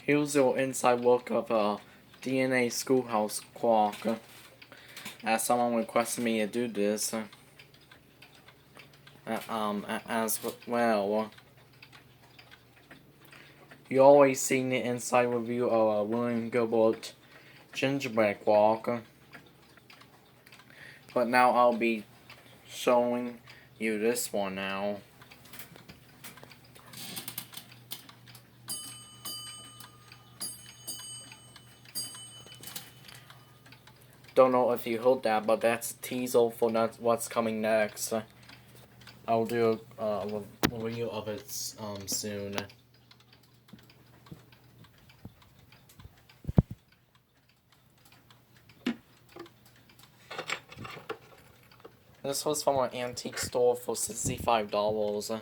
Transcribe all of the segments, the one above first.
Here's your inside look of a DNA Schoolhouse clock. As someone requested me to do this, as well. You always seen the inside review of a William Gilbert gingerbread clock, but now I'll be showing you this one now. Don't know if you heard that, but that's a teaser for what's coming next. I'll do a review of it soon. This was from an antique store for $65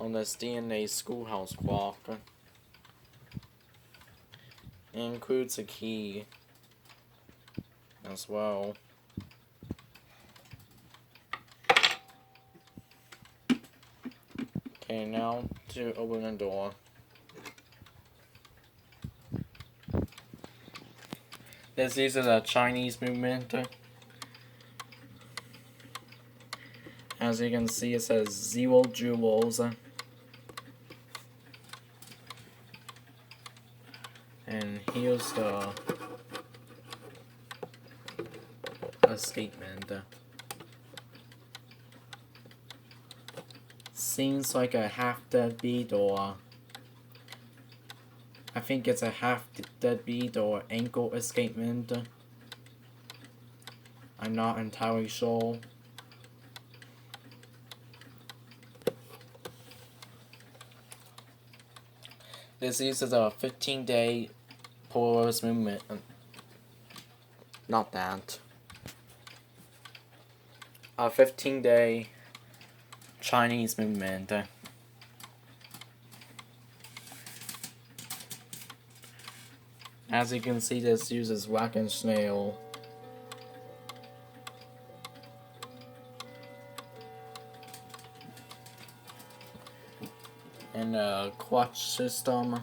on this DNA Schoolhouse clock. It includes a key as well. Okay, now to open the door. This uses a Chinese movement. As you can see, it says 0 jewels. And here's a statement. Seems like a half-dead beat, or I think it's a half-dead beat or ankle escapement. I'm not entirely sure. This uses a 15-day Polaris movement. Not that. A 15-day Chinese movement. As you can see, this uses rack and snail. And a clutch system.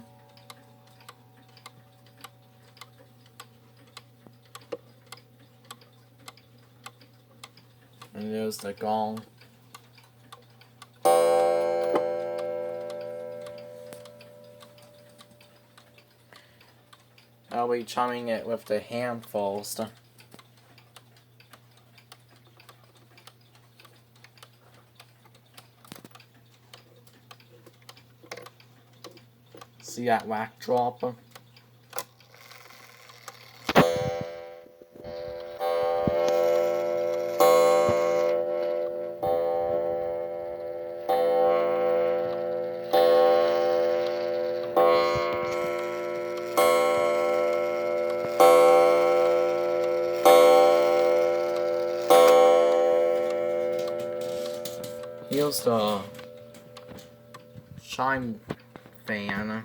And there's the gong. I'll be chiming it with the hand first. See that whack drop? Here's the chime fan.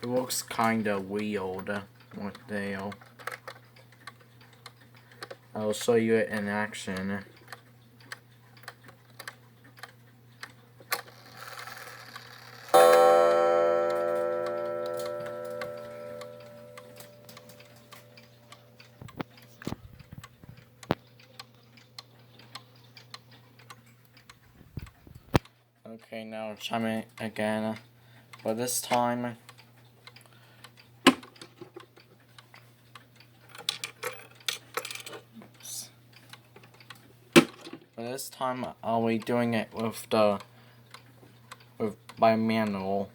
It looks kinda weird with Dale. I'll show you it in action. Okay, now chime it again, but this time I'll be doing it by manual.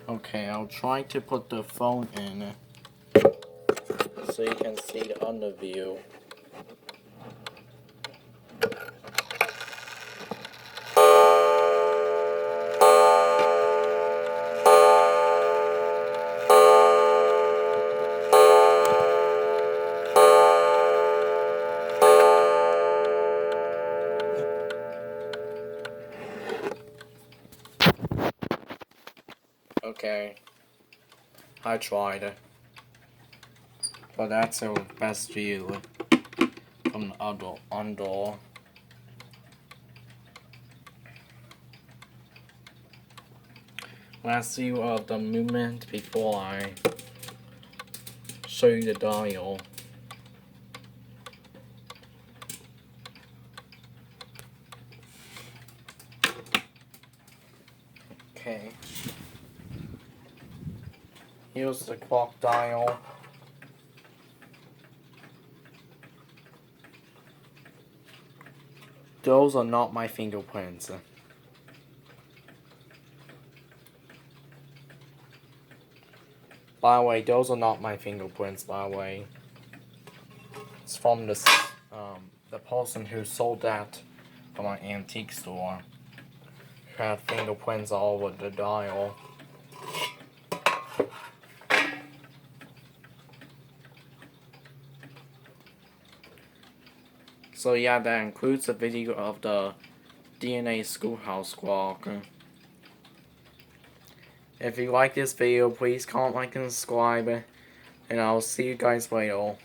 Okay, I'll try to put the phone in so you can see the underview. Okay, I tried, but that's the best view from the under. Last view of the movement before I show you the dial. Okay. Here's the clock dial. Those are not my fingerprints. By the way, those are not my fingerprints, by the way. It's from the person who sold that from an antique store. Who had fingerprints all over the dial. So yeah, that includes the video of the DNA Schoolhouse squawk. If you like this video, please comment, like, and subscribe. And I'll see you guys later.